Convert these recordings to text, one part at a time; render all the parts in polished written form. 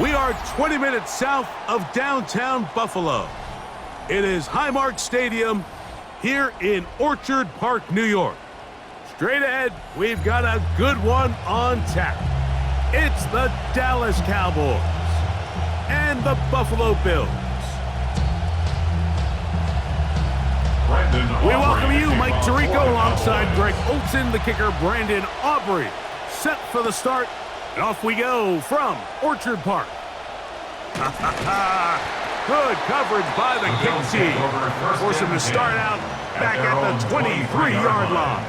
We are 20 minutes south of downtown Buffalo. It is Highmark Stadium here in Orchard Park, New York. Straight ahead, we've got a good one on tap. It's the Dallas Cowboys and the Buffalo Bills. We welcome you, Mike Tirico, alongside Greg Olson, the kicker, Brandon Aubrey. Set for the start, and off we go from Orchard Park. Good coverage by the kick team. Force him to start out back at the 23-yard line.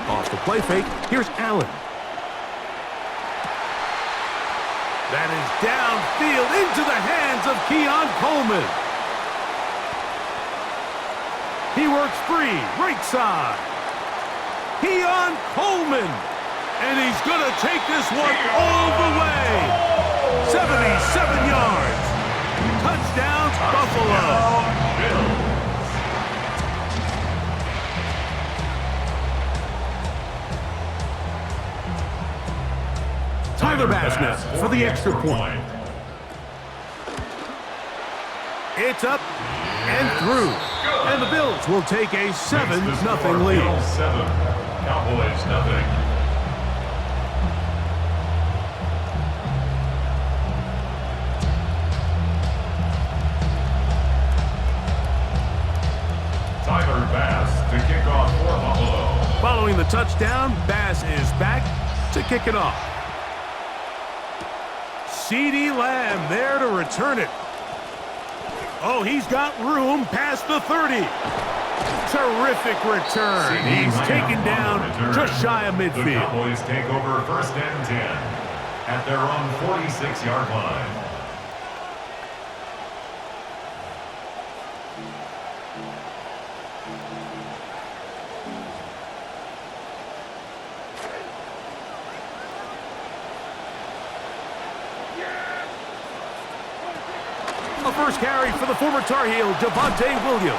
Off the play fake, here's Allen. That is downfield into the hands of Keon Coleman. He works free, right side. Keon Coleman. And he's going to take this one all the way. 77 yards. Touchdown, Buffalo. Tyler Bass for the extra point. It's up and through. And the Bills will take a 7-0 lead. 7, Cowboys nothing. Tyler Bass to kick off for Buffalo. Following the touchdown, Bass is back to kick it off. CeeDee Lamb there to return it. Oh, he's got room past the 30. Terrific return. He's taken down just shy of midfield. The Cowboys take over 1st and 10 at their own 46-yard line. A first carry for the former Tar Heel, Javonte Williams.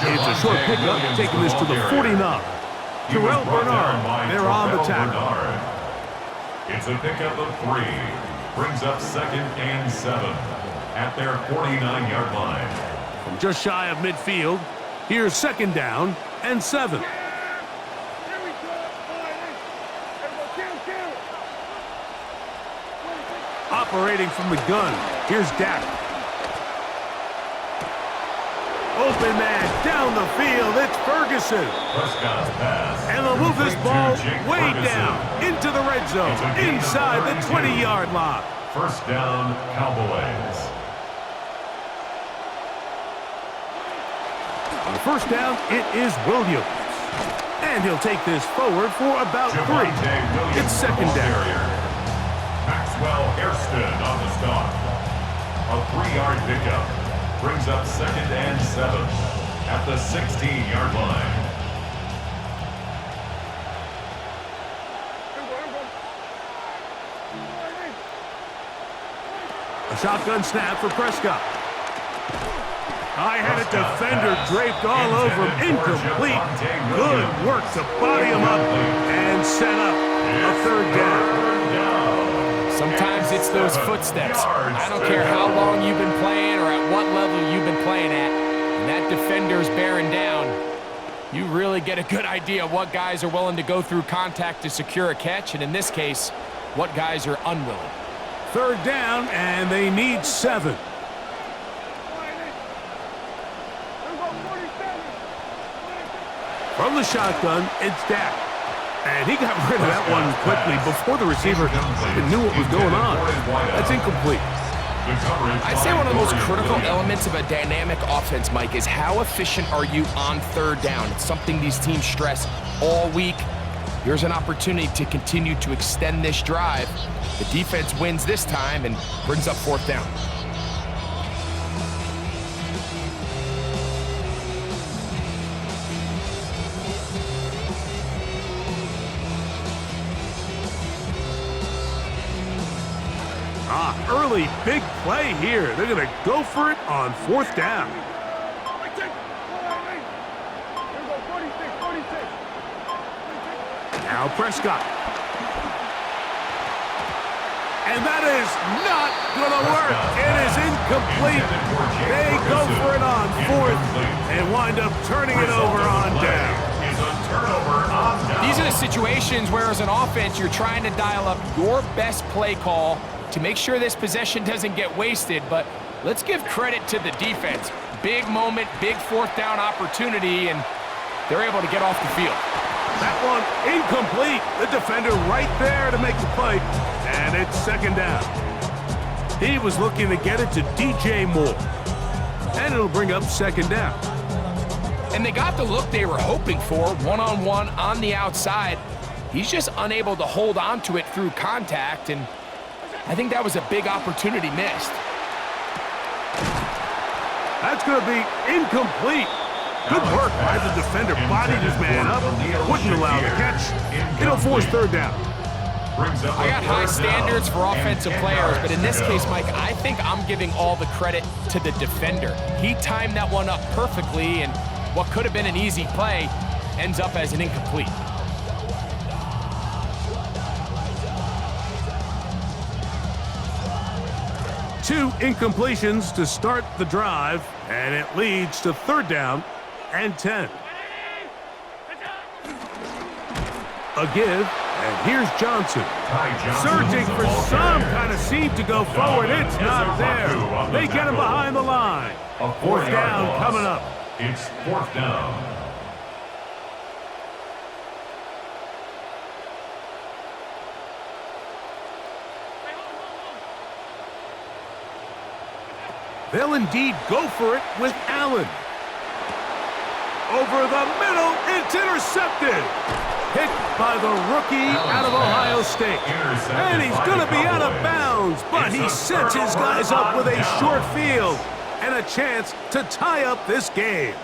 It's a short pickup, taking this to the 49. Terrell Bernard, they're on the tackle. It's a pickup of 3. Brings up 2nd and 7 at their 49-yard line. From just shy of midfield, here's 2nd down and 7. Operating from the gun, here's Dak. Open man down the field, it's Ferguson. And they'll move this ball way down into the red zone, inside the 20-yard line. 1st down, Cowboys. On 1st down, it is Williams. And he'll take this forward for about 3. It's 2nd down. Maxwell Hairston on the stop. A 3-yard pickup. Brings up 2nd and 7 at the 16-yard line. A shotgun snap for Prescott. I had a defender draped all over him. Incomplete. Good work to body him up and set up a 3rd down. Sometimes it's those footsteps. I don't care how long you've been playing or at what level you've been playing at. When that defender's bearing down, you really get a good idea of what guys are willing to go through contact to secure a catch, and in this case, what guys are unwilling. 3rd down, and they need 7. From the shotgun, it's Dak. And he got rid of that one quickly before the receiver even knew what was going on. That's incomplete. I'd say one of the most critical elements of a dynamic offense, Mike, is how efficient are you on 3rd down. It's something these teams stress all week. Here's an opportunity to continue to extend this drive. The defense wins this time and brings up 4th down. Early big play here. They're going to go for it on 4th down. Now Prescott. And that is not going to work. It is incomplete. They go for it on 4th and wind up turning it over on down. These are the situations where as an offense you're trying to dial up your best play call to make sure this possession doesn't get wasted, but let's give credit to the defense. Big moment, big 4th down opportunity, and they're able to get off the field. That one incomplete. The defender right there to make the play, and it's 2nd down. He was looking to get it to DJ Moore, and it'll bring up 2nd down. And they got the look they were hoping for, one-on-one on the outside. He's just unable to hold on to it through contact, and I think that was a big opportunity missed. That's going to be incomplete. Good work by the defender. Bodied his man up. Wouldn't allow the catch. It'll force 3rd down. I got high standards for offensive players, but in this case, Mike, I think I'm giving all the credit to the defender. He timed that one up perfectly, and what could have been an easy play ends up as an incomplete. Two incompletions to start the drive, and it leads to 3rd down and 10. A give, and here's Johnson. Searching for some kind of seam to go forward. It's not there. They get him behind the line. 4th down coming up. It's 4th down. They'll indeed go for it with Allen. Over the middle, it's intercepted. Picked by the rookie out of Ohio State. And he's going to be out of bounds, but he sets his guys up with a short field and a chance to tie up this game.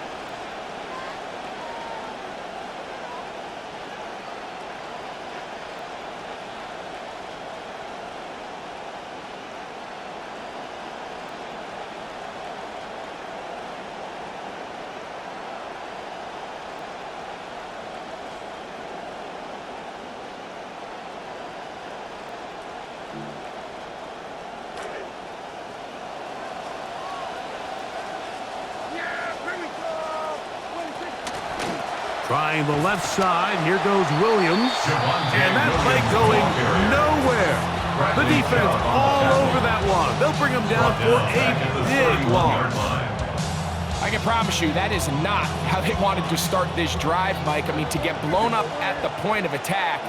Trying the left side, here goes Williams, and that play going nowhere. The defense all over that one. They'll bring him down for a big loss. I can promise you that is not how they wanted to start this drive, Mike. I mean, to get blown up at the point of attack,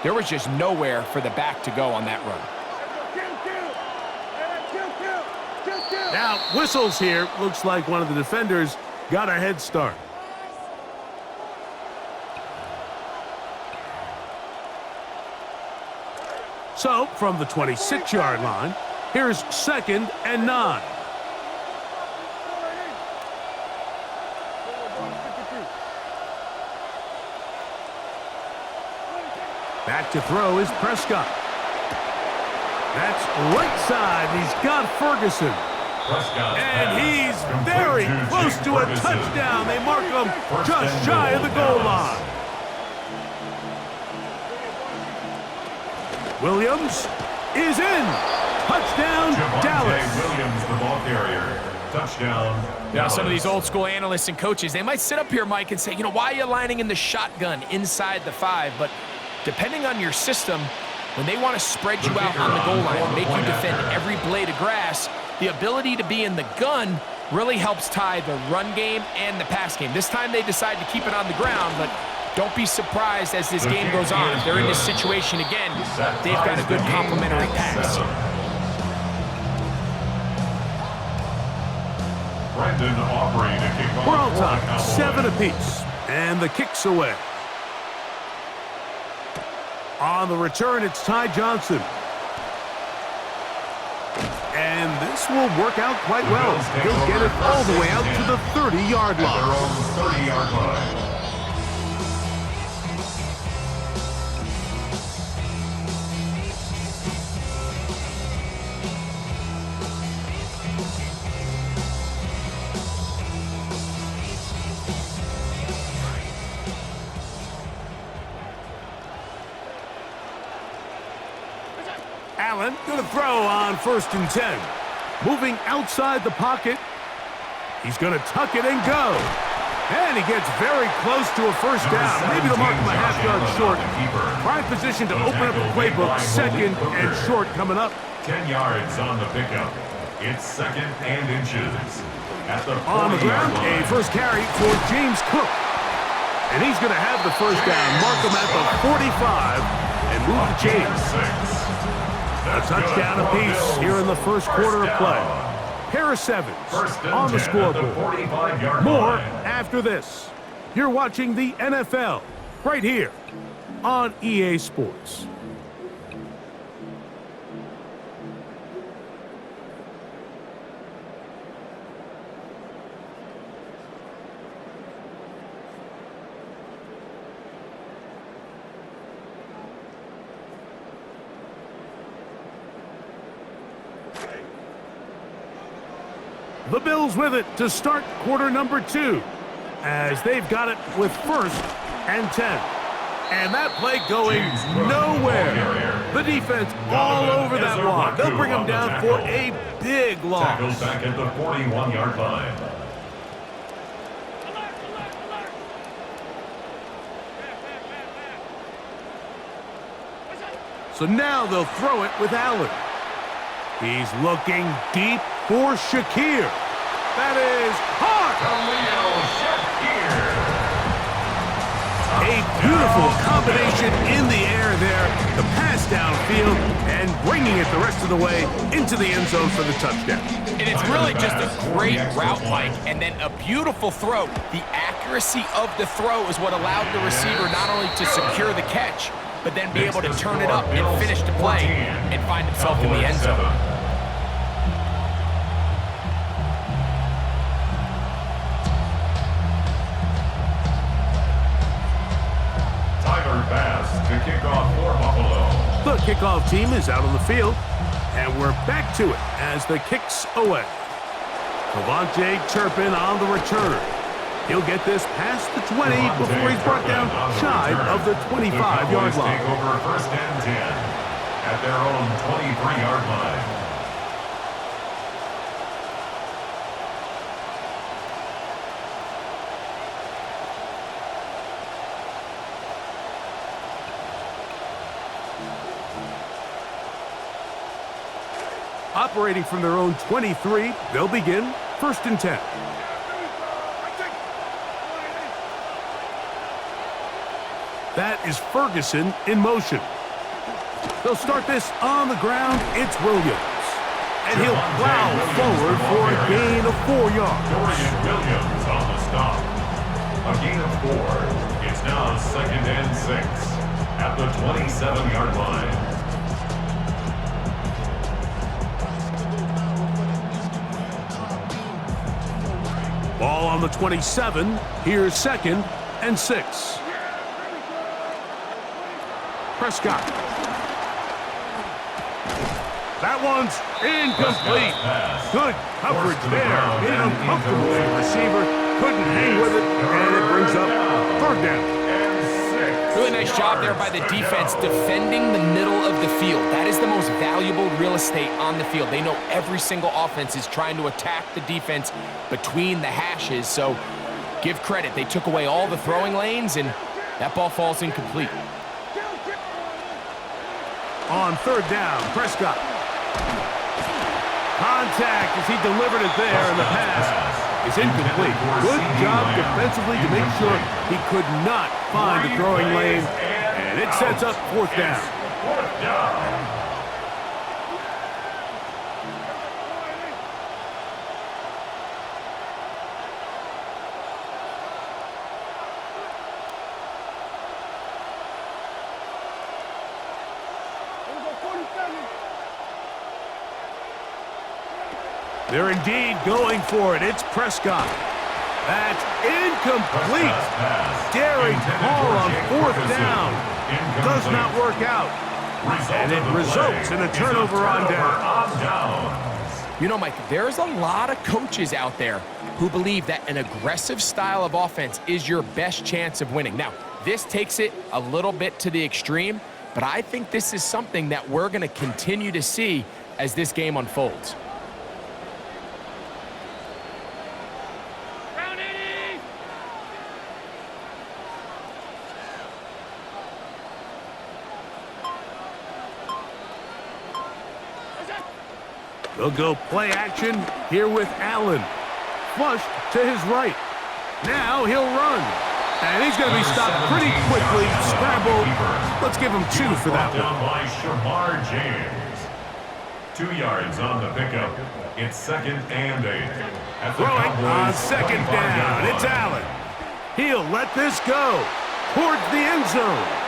there was just nowhere for the back to go on that run. Now, whistles here. Looks like one of the defenders got a head start. So, from the 26-yard line, here's 2nd and 9. Back to throw is Prescott. That's right side. He's got Ferguson. And he's very close to a touchdown. They mark him just shy of the goal line. Williams is in. Touchdown, Dallas. Williams, the ball carrier. Touchdown, Dallas. Now, some of these old school analysts and coaches, they might sit up here, Mike, and say, you know, why are you lining in the shotgun inside the 5? But depending on your system, when they want to spread you out on the goal line and make you defend every blade of grass, the ability to be in the gun really helps tie the run game and the pass game. This time they decide to keep it on the ground, but don't be surprised as this game goes on. If they're in this situation again, they've got a good complementary pass. We're on top, 7 apiece, and the kick's away. On the return, it's Ty Johnson. And this will work out quite well. He'll get it all the way out to the 30-yard line. Their own 30-yard line. Allen going to throw on 1st and 10. Moving outside the pocket. He's going to tuck it and go. And he gets very close to a first down. Maybe the mark of a half-yard short. Prime position to open up the playbook. 2nd and short coming up. 10 yards on the pickup. It's 2nd and inches. At the on the ground, line. a first carry for James Cook. And he's going to have the first down. Mark him at the 45 and move to James. A touchdown apiece here in the first quarter of play. Pair of 7s on the scoreboard. More after this. You're watching the NFL right here on EA Sports. The Bills with it to start quarter number 2 as they've got it with 1st and 10. And that play going nowhere. The defense all over that one. They'll bring them down for a big loss. Tackled back at the 41-yard line. So now they'll throw it with Allen. He's looking deep for Shakir. That is caught. A beautiful combination in the air there. The pass downfield and bringing it the rest of the way into the end zone for the touchdown. And it's really just a great route, Mike, and then a beautiful throw. The accuracy of the throw is what allowed the receiver not only to secure the catch, but then be able to turn it up and finish the play and find himself in the end zone. To kick off for Buffalo. The kickoff team is out on the field, and we're back to it as the kick's away. Devontae Turpin on the return. He'll get this past the 20 before he's brought down shy of the 25-yard line. Take over 1st and 10 at their own 23-yard line. Operating from their own 23, they'll begin 1st and 10. That is Ferguson in motion. They'll start this on the ground. It's Williams. And he'll plow forward for a gain of 4 yards. Dorian Williams on the stop. A gain of 4. It's now 2nd and 6 at the 27-yard line. Ball on the 27. Here's 2nd and 6. Prescott. That one's incomplete. Good coverage there. Made it uncomfortable for the receiver. Couldn't hang with it, and it brings up 3rd down. Really nice job there by the defense defending the middle of the field. That is the most valuable real estate on the field. They know every single offense is trying to attack the defense between the hashes, so give credit. They took away all the throwing lanes, and that ball falls incomplete. On 3rd down, Prescott. Contact as he delivered it there, and the pass is incomplete. Good job defensively to make sure he could not find the throwing lane, and it sets up 4th down. They're indeed going for it. It's Prescott. That's incomplete. Daring call on fourth down. Does not work out. And it results in a turnover on down. You know, Mike, there's a lot of coaches out there who believe that an aggressive style of offense is your best chance of winning. Now, this takes it a little bit to the extreme, but I think this is something that we're going to continue to see as this game unfolds. They'll go play action here with Allen. Flushed to his right. Now he'll run. And he's going to be stopped pretty quickly. Scramble. Let's give him 2 for that one. By Shamar James. 2 yards on the pickup. It's 2nd and 8. Throwing on 2nd down. It's Allen. He'll let this go towards the end zone.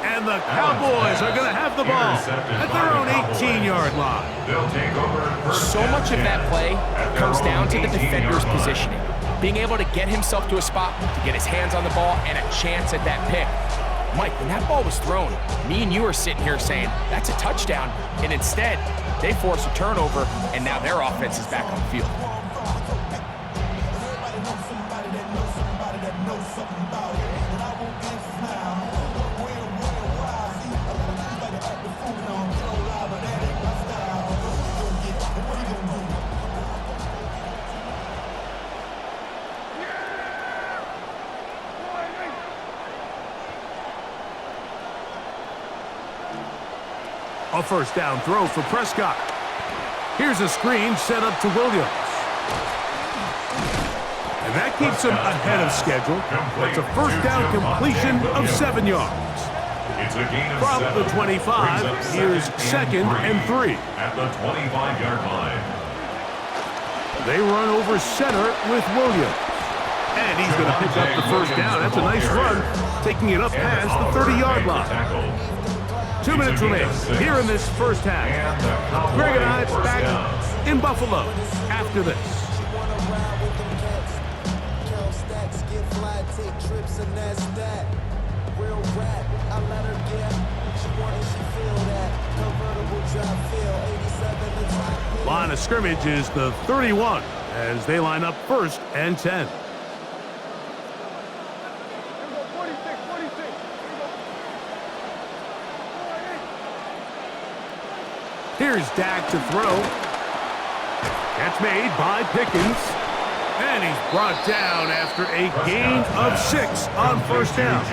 And the Cowboys are going to have the ball at their own 18-yard line. They'll take over. So much of that play comes down to the defender's positioning. Being able to get himself to a spot, to get his hands on the ball, and a chance at that pick. Mike, when that ball was thrown, me and you are sitting here saying, that's a touchdown. And instead, they force a turnover, and now their offense is back on the field. A first down throw for Prescott. Here's a screen set up to Williams. And that keeps him ahead of schedule. It's a first down completion of 7 yards. From the 25, here's 2nd and 3. At the 25-yard line. They run over center with Williams. And he's going to pick up the first down. That's a nice run, taking it up past the 30-yard line. 2 minutes remain here in this first half. Greg and I back in Buffalo after this. Line of scrimmage is the 31 as they line up 1st and 10. Here's Dak to throw. Catch made by Pickens. And he's brought down after a gain of 6 on first down.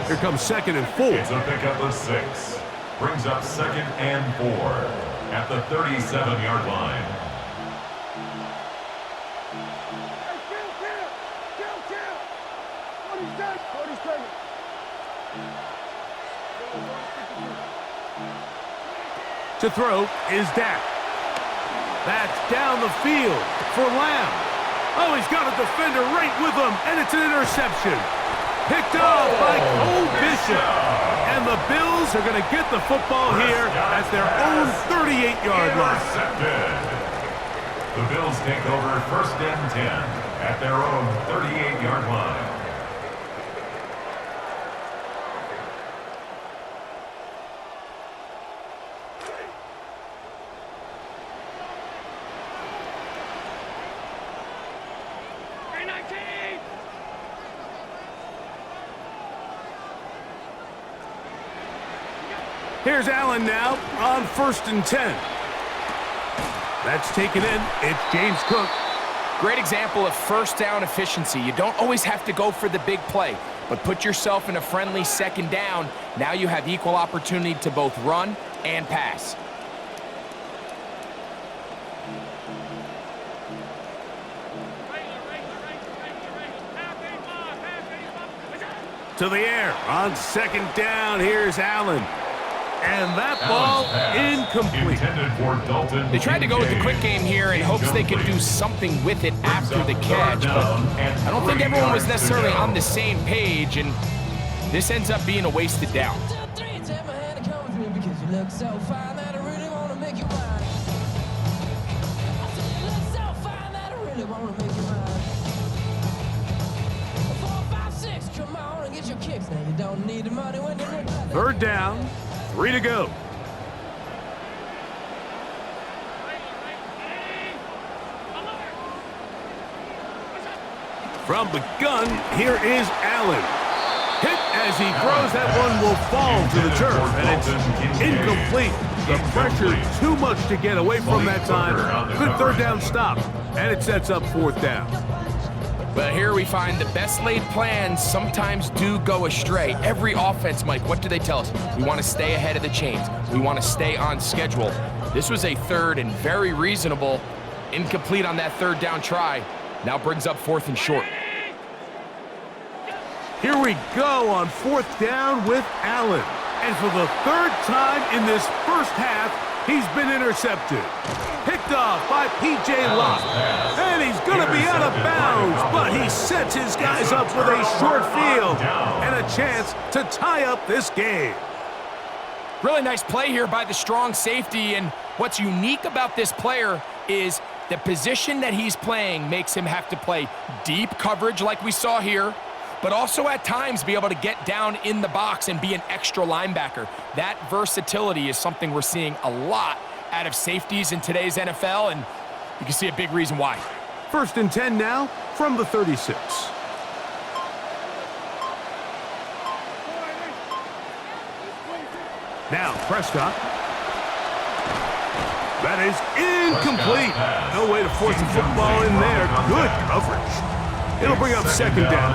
Here comes 2nd and 4. It's a pickup of 6. Brings up 2nd and 4 at the 37-yard line. To throw is Dak. That's down the field for Lamb. Oh, he's got a defender right with him, and it's an interception. Picked off by Cole Bishop. And the Bills are going to get the football here at their own 38-yard line. The Bills take over 1st and 10 at their own 38-yard line. Here's Allen now on 1st and 10. That's taken in. It's James Cook. Great example of first down efficiency. You don't always have to go for the big play, but put yourself in a friendly 2nd down. Now you have equal opportunity to both run and pass. To the air on 2nd down. Here's Allen. And that ball incomplete. They tried to go with the quick game here in hopes they could do something with it after the catch, but I don't think everyone was necessarily on the same page, and this ends up being a wasted down. look so fine that I really wanna make you mine. I said you look so fine that I really wanna make you mine. 4, 5, 6, come on and get your kicks. Now you don't need the money when you look like that. Third down, 3 to go. From the gun, here is Allen. Hit as he throws. That one will fall to the turf, and it's incomplete. The pressure too much to get away from that time. Good third down stop, and it sets up fourth down. But here we find the best laid plans sometimes do go astray. Every offense, Mike, what do they tell us? We want to stay ahead of the chains. We want to stay on schedule. This was a third and very reasonable. Incomplete on that third down try. Now brings up fourth and short. Here we go on fourth down with Allen. And for the third time in this first half, he's been intercepted. Picked off by P.J. Locke. And he's going to be out of bounds, but he sets his guys up with a short field and a chance to tie up this game. Really nice play here by the strong safety, and what's unique about this player is the position that he's playing makes him have to play deep coverage like we saw here, but also at times be able to get down in the box and be an extra linebacker. That versatility is something we're seeing a lot out of safeties in today's NFL, and you can see a big reason why. First and 10 now from the 36. Now Prescott. That is incomplete. No way to force the football in there. Good coverage. It'll bring up second down.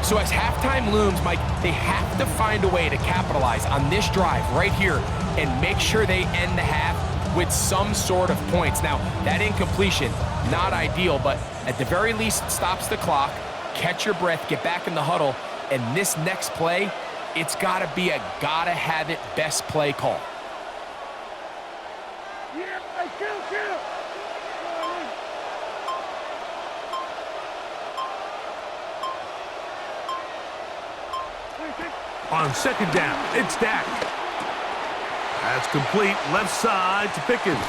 So as halftime looms, Mike, they have to find a way to capitalize on this drive right here and make sure they end the half with some sort of points. Now, that incompletion, not ideal, but at the very least, stops the clock, catch your breath, get back in the huddle, and this next play, it's got to be a gotta-have-it best play call. On second down, it's Dak. That's complete left side to Pickens.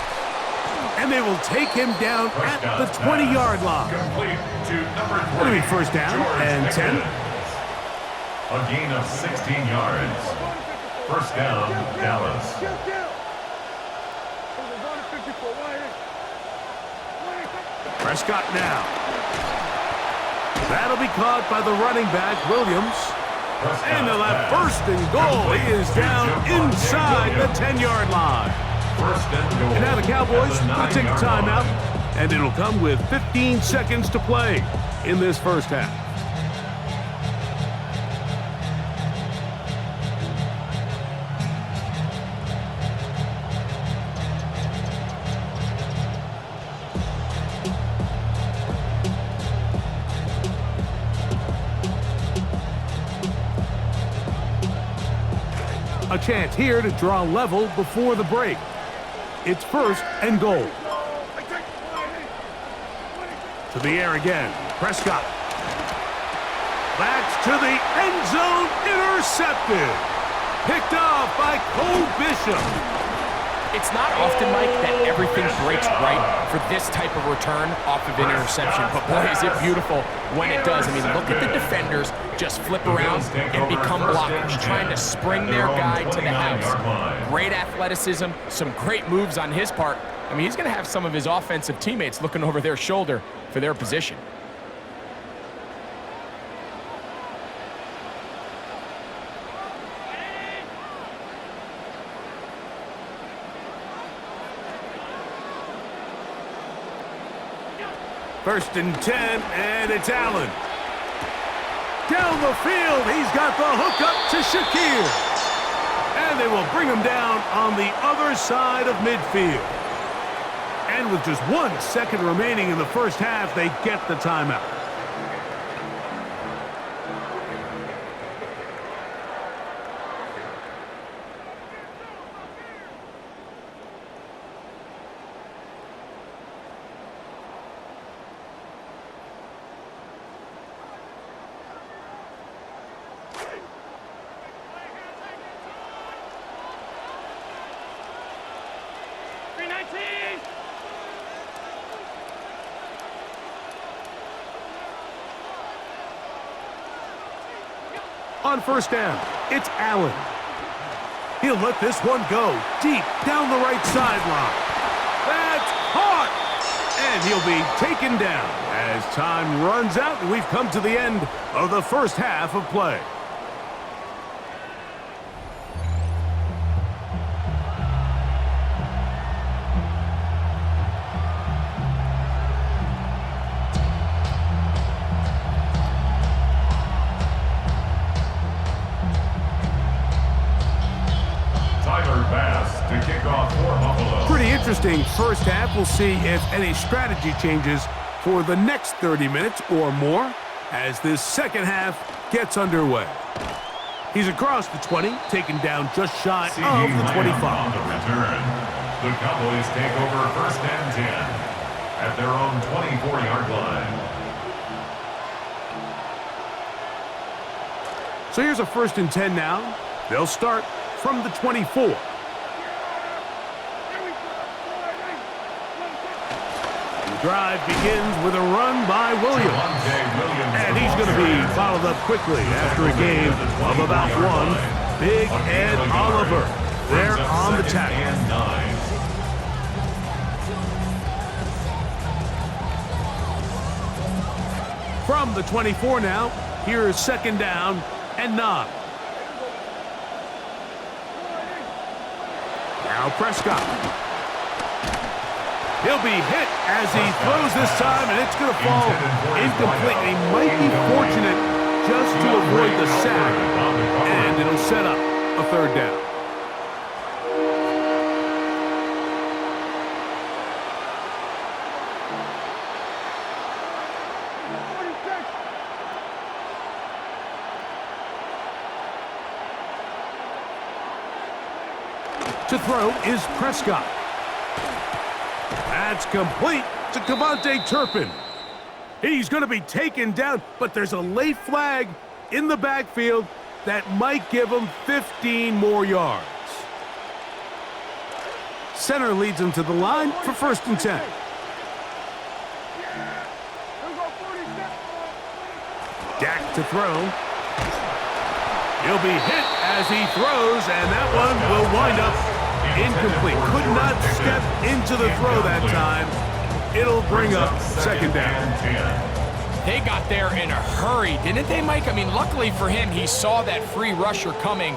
And they will take him down at the 20-yard line. Complete to number 3. It'll be first down and 10. A gain of 16 yards. First down, Dallas. Prescott now. That'll be caught by the running back, Williams. And they'll have first and goal. He is down inside the 10-yard line. First and goal. And now the Cowboys will take a timeout, and it'll come with 15 seconds to play in this first half. A chance here to draw level before the break. It's first and goal. To the air again. Prescott. Backs to the end zone. Intercepted. Picked off by Cole Bishop. It's not often, Mike, that everything breaks right for this type of return off of an interception. But boy, is it beautiful when it does. I mean, look at the defenders just flip around and become blockers, trying to spring their guy to the house. Great athleticism, some great moves on his part. I mean, he's going to have some of his offensive teammates looking over their shoulder for their position. First and 10, and it's Allen. Down the field, he's got the hook up to Shakir. And they will bring him down on the other side of midfield. And with just 1 second remaining in the first half, they get the timeout. On first down, it's Allen. He'll let this one go deep down the right sideline. That's caught! And he'll be taken down as time runs out and we've come to the end of the first half of play. To kick off for Buffalo. Pretty interesting first half. We'll see if any strategy changes for the next 30 minutes or more as this second half gets underway. He's across the 20, taken down just shy of the 25. On the return, the Cowboys take over first and 10 at their own 24-yard line. So here's a first and 10 now. They'll start from the 24. Drive begins with a run by Williams. And he's going to be followed up quickly after a gain of about one. Big Ed Oliver there on the tackle. From the 24 now, here's second down and 9. Now Prescott. He'll be hit as he throws this time, and it's going to fall incomplete. He might be fortunate just to avoid the sack, and it'll set up a third down. To throw is Prescott. That's complete to Kevontae Turpin. He's going to be taken down, but there's a late flag in the backfield that might give him 15 more yards. Center leads him to the line for first and 10. Dak to throw. He'll be hit as he throws, and that one will wind up incomplete. Could not step into the throw that time. It'll bring up second down. They got there in a hurry, didn't they, Mike? I mean, luckily for him, he saw that free rusher coming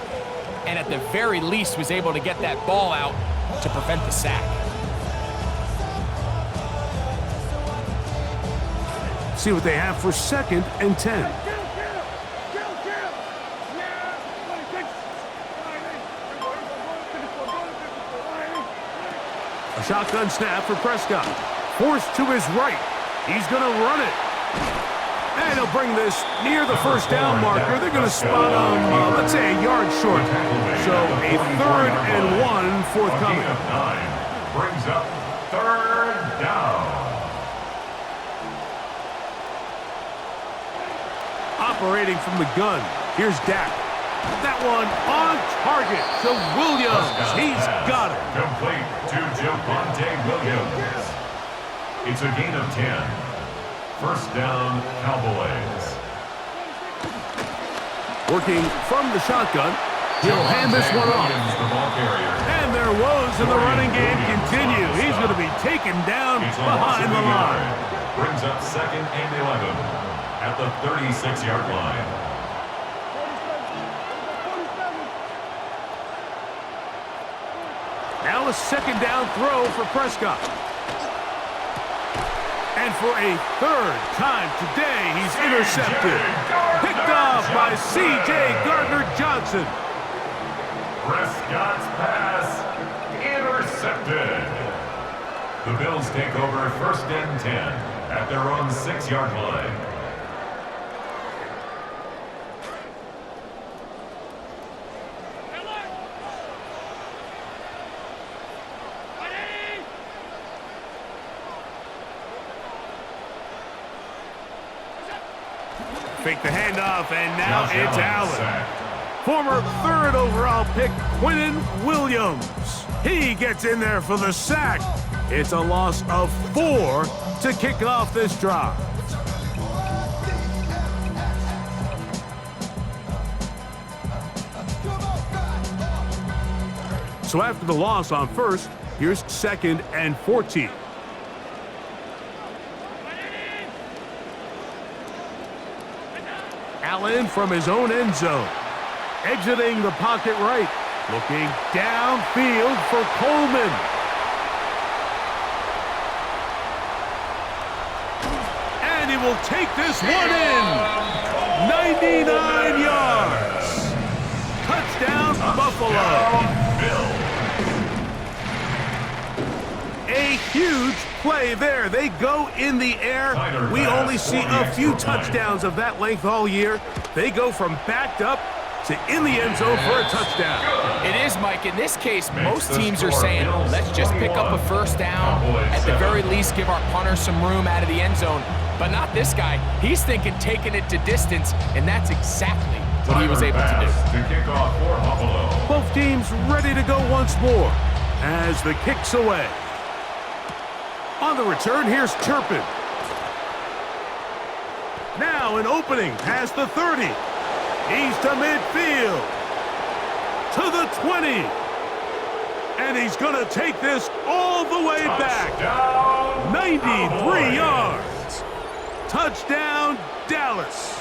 and at the very least was able to get that ball out to prevent the sack. See what they have for second and 10. A shotgun snap for Prescott. Forced to his right. He's going to run it. And he'll bring this near the first down marker. They're going to spot him, let's say, a yard short. So a third and 1 forthcoming. Brings up third down. Operating from the gun. Here's Dak. That one on target to Williams. He's got it. Complete to Javonte Williams. It's a gain of 10. First down, Cowboys. Working from the shotgun. He'll hand this one off. And their woes in the running game continue. He's going to be taken down behind the line. Brings up second and 11 at the 36-yard line. Now a second down throw for Prescott. And for a third time today, he's intercepted. Picked off by C.J. Gardner-Johnson. Prescott's pass intercepted. The Bills take over first and 10 at their own 6-yard line. Fake the handoff, and now it's Allen. Former third overall pick, Quinnen Williams. He gets in there for the sack. It's a loss of 4 to kick off this drive. So after the loss on first, here's 2nd and 14. Allen from his own end zone. Exiting the pocket right. Looking downfield for Coleman. And he will take this one in. 99 yards. Touchdown, Buffalo. A huge play there. They go in the air. We only see a few touchdowns of that length all year. They go from backed up to in the end zone for a touchdown. It is, Mike. In this case, most teams are saying, let's just pick up a first down. At the very least, give our punter some room out of the end zone. But not this guy. He's thinking taking it to distance, and that's exactly what he was able to do. Both teams ready to go once more as the kick's away. On the return, here's Turpin. Now an opening past the 30. He's to midfield. To the 20. And he's going to take this all the way back. 93 yards. Touchdown, Dallas.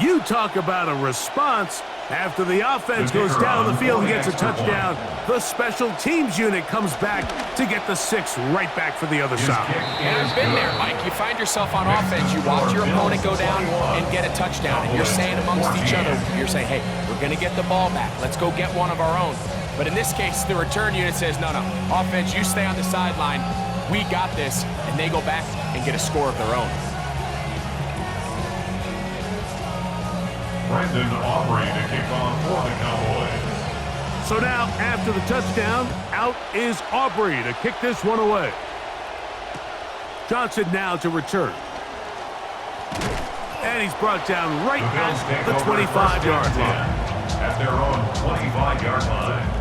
You talk about a response. After the offense goes down the field and gets a touchdown, the special teams unit comes back to get the 6 right back for the other side. And I've been there, Mike. You find yourself on offense, you watch your opponent go down and get a touchdown, and you're saying amongst each other, you're saying, hey, we're going to get the ball back. Let's go get one of our own. But in this case, the return unit says, no, offense, you stay on the sideline. We got this, and they go back and get a score of their own. Brendan Aubrey to kick off for the Cowboys. So now, after the touchdown, out is Aubrey to kick this one away. Johnson now to return. And he's brought down right at the 25-yard line. At their own 25-yard line.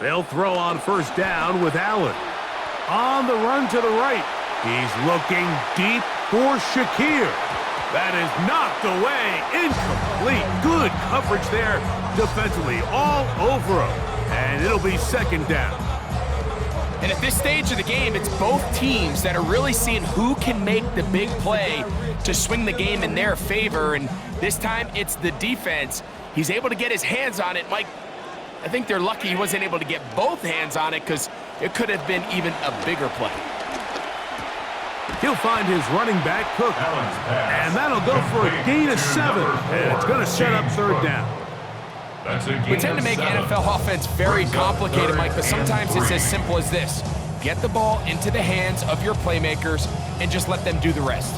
They'll throw on first down with Allen. On the run to the right. He's looking deep for Shakir. That is knocked away. Incomplete. Good coverage there defensively all over him. And it'll be 2nd down. And at this stage of the game, it's both teams that are really seeing who can make the big play to swing the game in their favor. And this time, it's the defense. He's able to get his hands on it. Mike, I think they're lucky he wasn't able to get both hands on it because it could have been even a bigger play. He'll find his running back, Cook. And that'll go for a gain of 7. And it's going to set up 3rd down. We tend to make NFL offense very complicated, Mike, but sometimes it's as simple as this. Get the ball into the hands of your playmakers and just let them do the rest.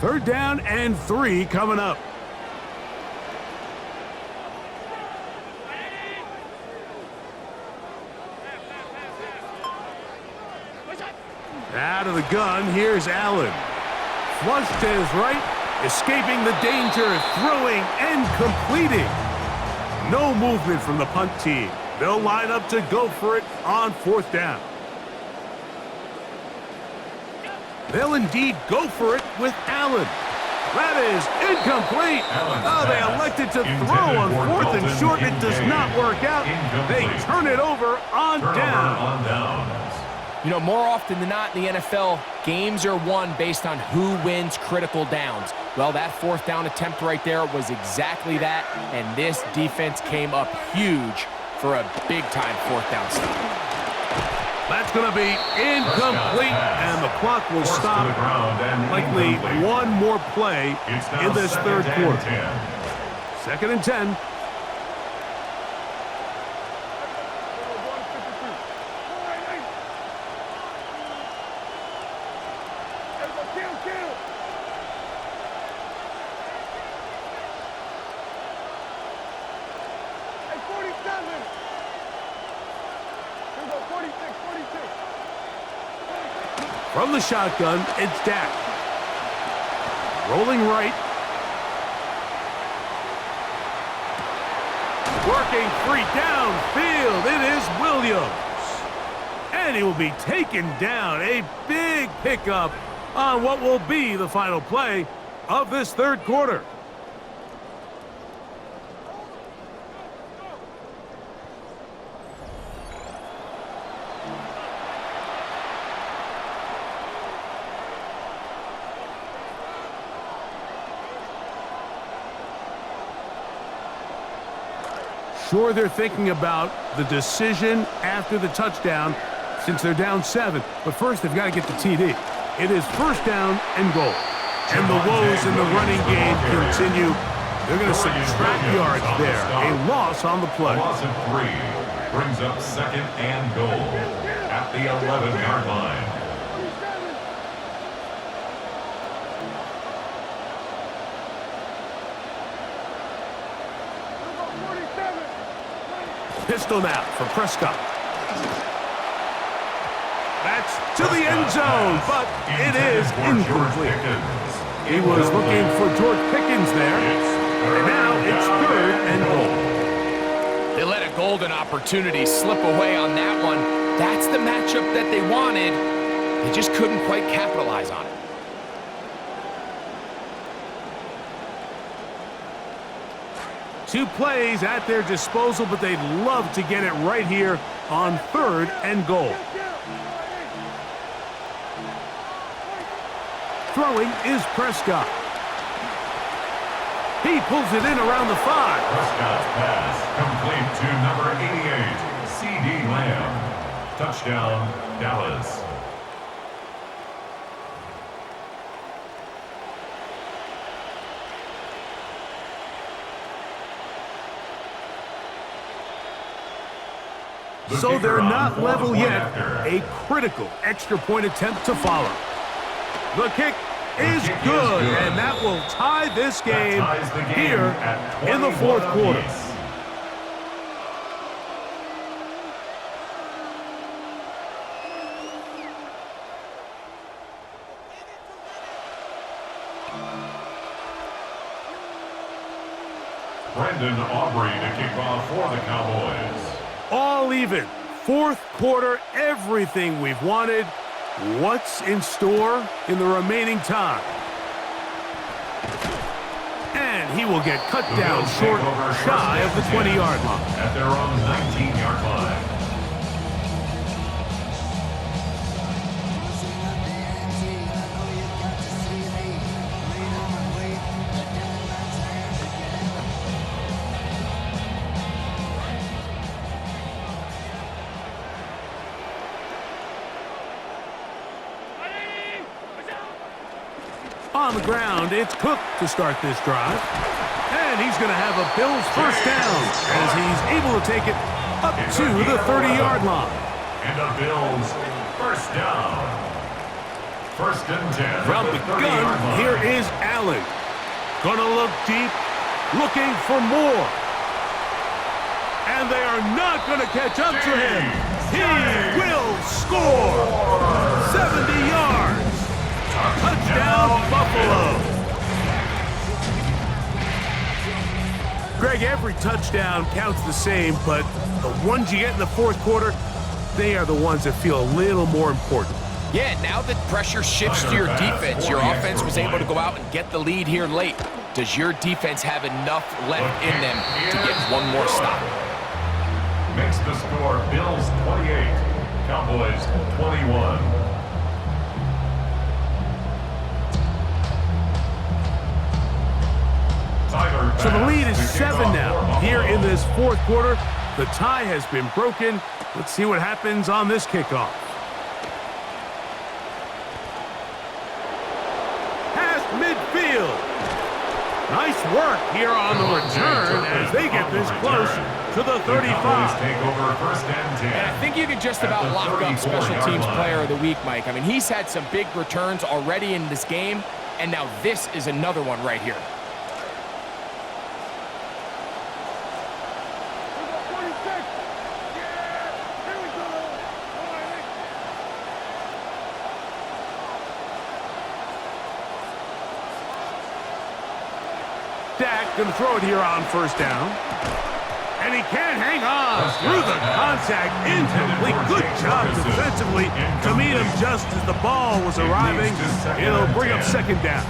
Third down and 3 coming up. Out of the gun, here's Allen. Flush to his right, escaping the danger, throwing and completing. No movement from the punt team. They'll line up to go for it on 4th down. They'll indeed go for it with Allen. That is incomplete. They elected to throw on 4th and short. It does not work out. They turn it over on down. You know, more often than not in the NFL, games are won based on who wins critical downs. Well, that 4th down attempt right there was exactly that, and this defense came up huge for a big-time 4th down stop. That's going to be incomplete, and the clock will stop. Likely one more play in this 3rd quarter. 2nd and 10. From the shotgun, it's Dak. Rolling right. Working free downfield. It is Williams. And he will be taken down. A big pickup on what will be the final play of this third quarter. Sure, they're thinking about the decision after the touchdown since they're down 7. But first, they've got to get the TD. It is first down and goal. And the woes in the running game continue. They're going to subtract yards there. A loss on the play. A loss of 3 brings up second and goal at the 11-yard line. Pistol now for Prescott. That's to the end zone, but it is incomplete. He was looking for George Pickens there, and now it's third and goal. They let a golden opportunity slip away on that one. That's the matchup that they wanted. They just couldn't quite capitalize on it. Two plays at their disposal, but they'd love to get it right here on third and goal. Throwing is Prescott. He pulls it in around the 5. Prescott's pass complete to number 88, C.D. Lamb. Touchdown, Dallas. So they're not level yet. A critical extra point attempt to follow. The kick is good, and that will tie this game here in the fourth quarter. Brendan Aubrey to kick off for the Cowboys. All even. Fourth quarter, everything we've wanted. What's in store in the remaining time? And he will get cut down short, shy of the 20-yard line. At their own 19-yard line. On the ground, it's Cook to start this drive. And he's going to have a Bills first down as he's able to take it up to the 30-yard line. And the Bills first down. First and 10. From the gun, here is Allen. Gonna look deep, looking for more. And they are not going to catch up to him. He will score. 70 yards. Touchdown, Buffalo. Greg, every touchdown counts the same, but the ones you get in the fourth quarter, they are the ones that feel a little more important. Yeah, now that pressure shifts to your defense, your offense was able to go out and get the lead here late. Does your defense have enough left in them to get one more stop? Makes the score Bills 28, Cowboys 21. So the lead is 7 now. Here in this fourth quarter, the tie has been broken. Let's see what happens on this kickoff. Past midfield. Nice work here on the return as they get this close to the 35. Cowboys take over first and 10. And I think you could just about lock up Special Teams Player of the Week, Mike. I mean, he's had some big returns already in this game, and now this is another one right here. Dak going to throw it here on first down. And he can't hang on through the contact. Incomplete. Good job defensively to meet him just as the ball was arriving. It'll bring up second down.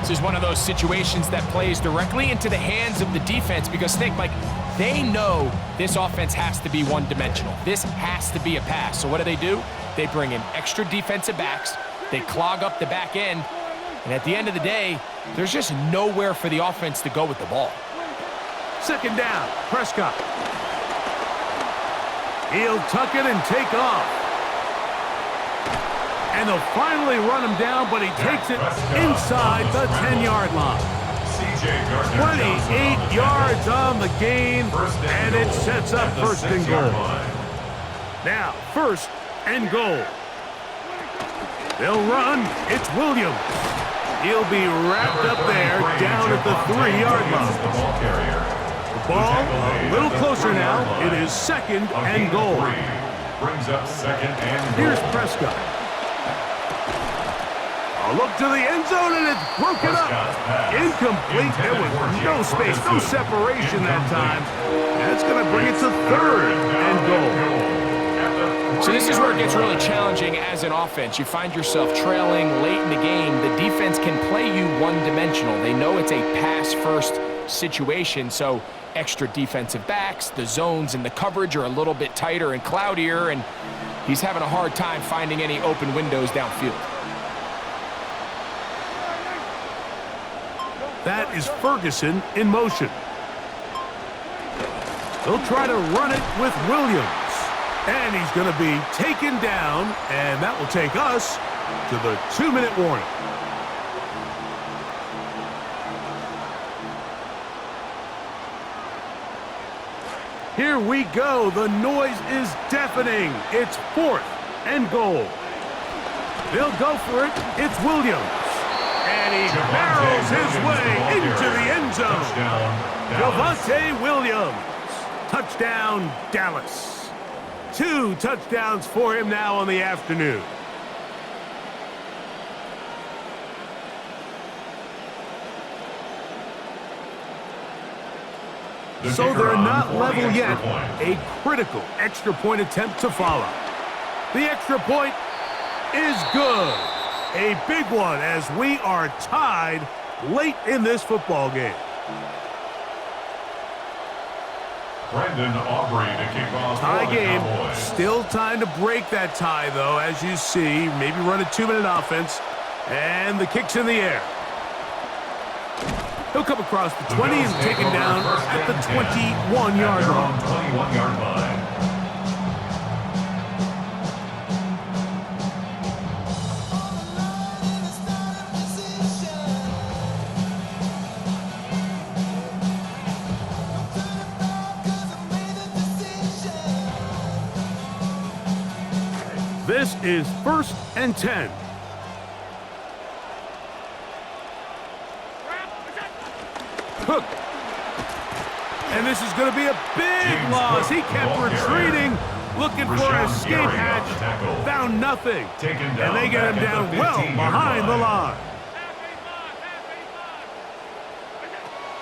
This is one of those situations that plays directly into the hands of the defense because think, Mike, they know this offense has to be one-dimensional. This has to be a pass. So what do? They bring in extra defensive backs. They clog up the back end. And at the end of the day, there's just nowhere for the offense to go with the ball. Second down, Prescott. He'll tuck it and take off. And they'll finally run him down, but he takes it inside the 10-yard line. 28 yards on the gain, and it sets up first and goal. Now, first and goal. They'll run. It's Williams. He'll be wrapped up there down at the 3-yard line. The ball a little closer now. It is second and goal. Brings up second and goal. Here's Prescott. A look to the end zone, and it's broken up. Incomplete. There was no space, no separation that time. That's going to bring it to third and goal. So this is where it gets really challenging as an offense. You find yourself trailing late in the game. The defense can play you one-dimensional. They know it's a pass-first situation, so extra defensive backs, the zones and the coverage are a little bit tighter and cloudier, and he's having a hard time finding any open windows downfield. That is Ferguson in motion. He'll try to run it with Williams. And he's going to be taken down, and that will take us to the 2-minute warning. Here we go. The noise is deafening. It's fourth and goal. They'll go for it. It's Williams. And he barrels his way into the end zone. Javonte Williams. Touchdown, Dallas. 2 touchdowns for him now on the afternoon. So they're not level yet. A critical extra point attempt to follow. The extra point is good. A big one as we are tied late in this football game. Brendan Aubrey to kick off. Tie game. Still time to break that tie, though, as you see. Maybe run a 2-minute offense. And the kick's in the air. He'll come across the 20 and taken down at the 21-yard line. 21-yard line. This is first and 10. Cook. And this is going to be a big loss. He kept retreating, looking for an escape hatch. Found nothing. And they get him down well behind the line.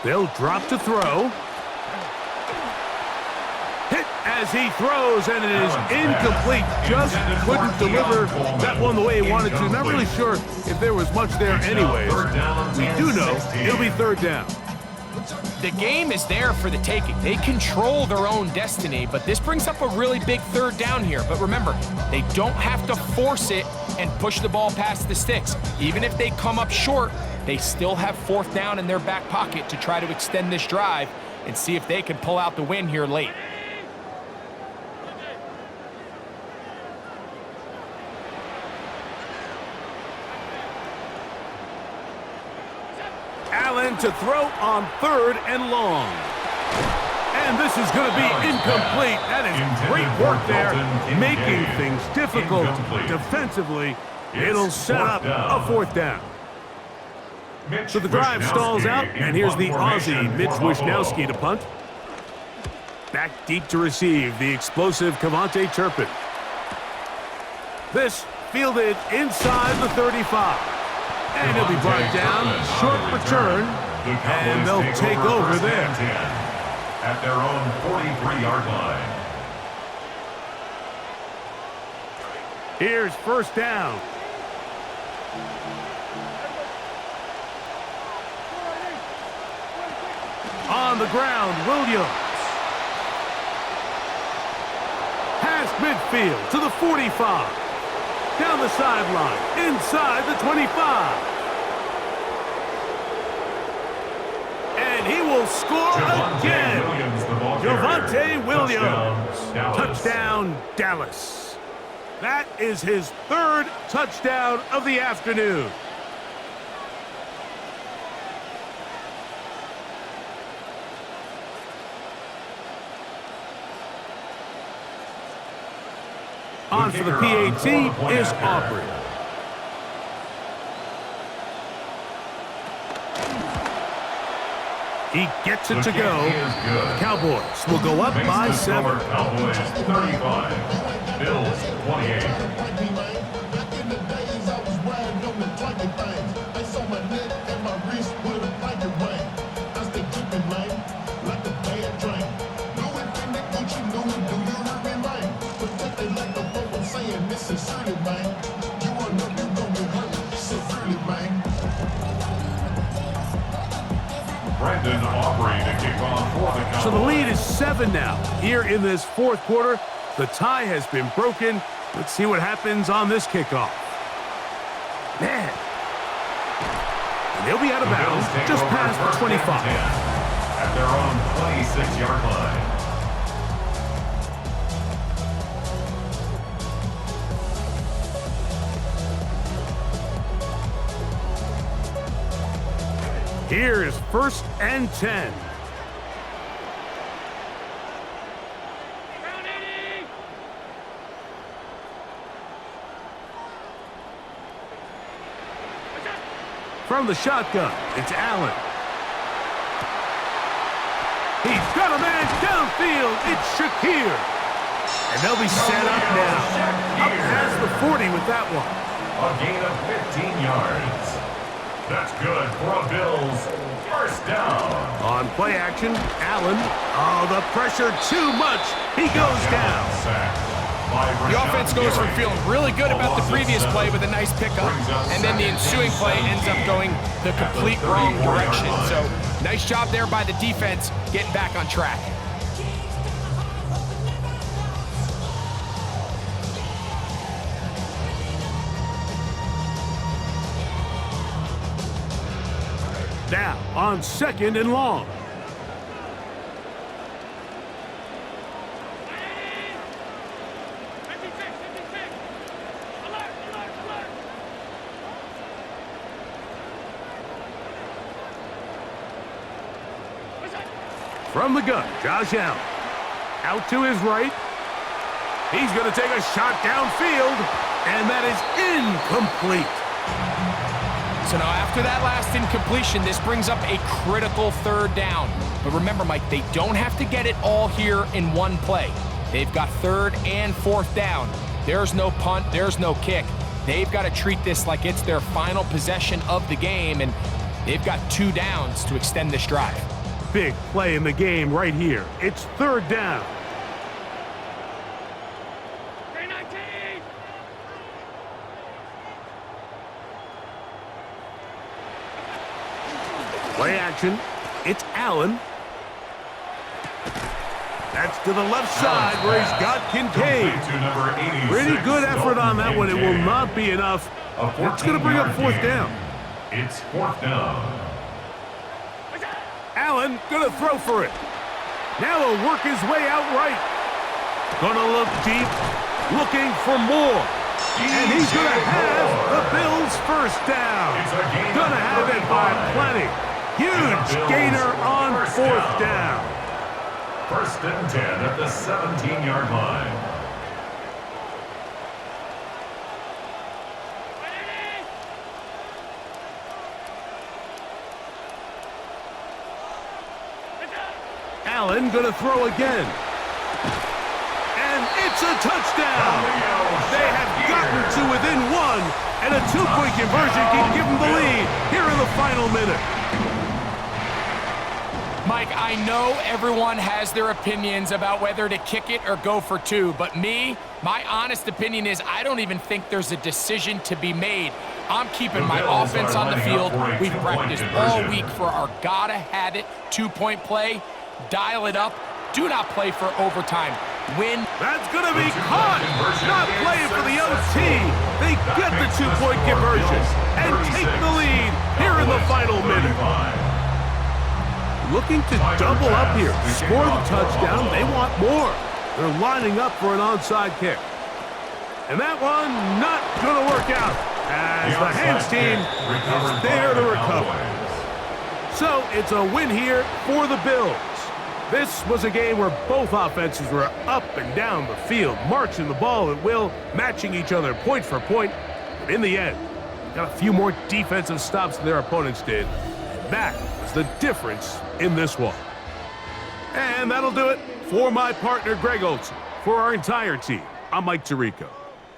They'll drop to throw. Hit as he throws, and it is incomplete. Just couldn't deliver that one the way he wanted to. Not really sure if there was much there anyways. We do know it'll be third down. The game is there for the taking. They control their own destiny, but this brings up a really big third down here. But remember, they don't have to force it and push the ball past the sticks. Even if they come up short, they still have fourth down in their back pocket to try to extend this drive and see if they can pull out the win here late. Allen to throw on third and long. And this is going to be incomplete. That is great work there, making things difficult defensively. It'll set up a 4th down. So the drive stalls out, and here's the Aussie, Mitch Wisnowski, to punt. Back deep to receive, the explosive Cavante Turpin. This fielded inside the 35. And he'll be brought down, short return, and they'll take over there. At their own 43-yard line. Here's 1st down. On the ground, Williams. Past midfield to the 45. Down the sideline, inside the 25. And he will score again. Javonte Williams. Touchdown, Dallas. That is his 3rd touchdown of the afternoon. On for the PAT is Aubrey. He gets it to go. Cowboys will go up by 7. Cowboys 35, Bills 28. So the lead is 7 now. Here in this 4th quarter, the tie has been broken. Let's see what happens on this kickoff. Man. And they'll be out of bounds just past the 25. At their own 26-yard line. Here is 1st and 10. From the shotgun, it's Allen. He's got a man downfield. It's Shakir. And they'll be set up now. Up past the 40 with that one. A gain of 15 yards. That's good for a Bills 1st down. On play action, Allen. Oh, the pressure too much. He goes down. The offense goes from feeling really good about the previous play with a nice pickup, and then the ensuing play ends up going the complete wrong direction. So nice job there by the defense getting back on track. Now on 2nd and long. From the gun, Josh Allen. Out to his right. He's going to take a shot downfield, and that is incomplete. So now after that last incompletion, this brings up a critical 3rd down. But remember, Mike, they don't have to get it all here in one play. They've got 3rd and 4th down. There's no punt, there's no kick. They've got to treat this like it's their final possession of the game, and they've got 2 downs to extend this drive. Big play in the game right here. It's 3rd down. Play action. It's Allen. That's to the left side where he's got Kincaid. Pretty good effort on that one. It will not be enough. It's going to bring up 4th down. It's 4th down. Allen going to throw for it. Now he'll work his way out right. Going to look deep, looking for more. And he's going to have the Bills' 1st down. Going to have it by plenty. Huge gainer on 4th down. First and 10 at the 17-yard line. Allen going to throw again. And it's a touchdown. They have gotten to within one, and a two-point conversion can give them the lead here in the final minute. Mike, I know everyone has their opinions about whether to kick it or go for two, but my honest opinion is I don't even think there's a decision to be made. I'm keeping my offense on the field. We've practiced all week for our gotta-have-it two-point play. Dial it up. Do not play for overtime. Win. That's going to be caught. Not playing for the OT. They get the two-point conversion and take the lead here in the final minute. Looking to double up here. Score the touchdown. They want more. They're lining up for an onside kick. And that one not going to work out as the Hands team is there to recover. So it's a win here for the Bills. This was a game where both offenses were up and down the field, marching the ball at will, matching each other point for point. But in the end, got a few more defensive stops than their opponents did. And that was the difference in this one. And that'll do it for my partner, Greg Olson. For our entire team, I'm Mike Tirico.